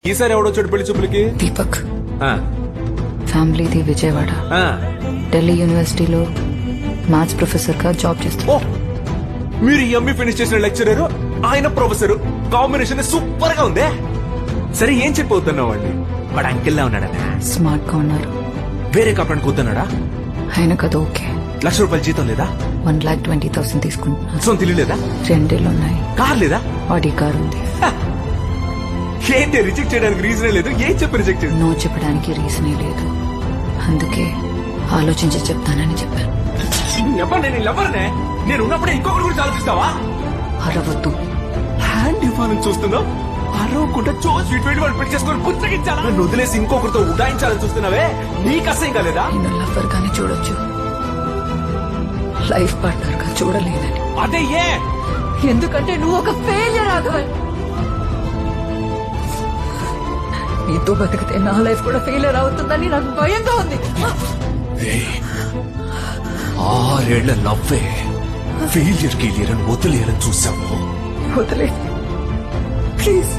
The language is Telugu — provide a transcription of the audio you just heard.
ఈసారి ఎవడొచ్చాడు పెళ్లి చూపులకి? దీపక్ ఆ, ఫ్యామిలీది విజయవాడ. ఆ. ఢిల్లీ యూనివర్సిటీలో మ్యాథ్స్ ప్రొఫెసర్ గా జాబ్ ఓ చేస్తారు. మీరు ఈ ఎంబీ ఫినిష్ చేసిన లెక్చరర్, ఆయన ప్రొఫెసర్, కాంబినేషన్ సూపర్ గా ఉందే. సరే ఏం చెప్పవుతున్నావు అండి? వాడు అంకెల్లా ఉన్నాడనా? స్మార్ట్ గా ఉన్నారు. వేరే కాపాడికి వద్దన్నాడా? ఆయన కదా ఓకే. ₹1,00,000 జీతం లేదా? 1,20,000 తీసుకుంటున్నారు. సొంత ఇల్లు లేదా? 2 ఇళ్ళు ఉన్నాయి. కార్ లేదా? ఆడి కార్ ఉంది. ఏంటి రిజెక్ట్ చేయడానికి రీజనే లేదు? ఏం చెప్పి రిజెక్ట్ చేసి? నో చెప్పడానికి రీజనే లేదు. అందుకే ఆలోచించి చెప్తానని చెప్పాను. నేను ఎవరినే? నేను ఉన్నప్పుడే ఇంకొకటి గురించి ఆలోచిస్తావా? అరవద్దు. హ్యాండ్ ఇవ్వాలని చూస్తున్నావు, అరవకుండా స్వీట్ వేడి వాళ్ళు పెట్టి చేసుకొని పుచ్చగించాలా? నన్ను వదిలేసి ఇంకొకరితో ఉడాయించాలని చూస్తున్నావే, నీకు అసహ్యం కాలేదా? నిన్ను లవ్వర్ గానే చూడొచ్చు, లైఫ్ పార్ట్నర్ గా చూడలేనని. అదే ఏ? ఎందుకంటే నువ్వు ఒక ఫెయిలియర్ రాఘవన్. నీతో బతికితే నా లైఫ్ కూడా ఫెయిలియర్ అవుతుందని నాకు భయంగా ఉంది. 6 ఏళ్ల లవ్వే ఫెయిలియర్ కి వదిలేయాలని చూసావు. వదిలే ప్లీజ్.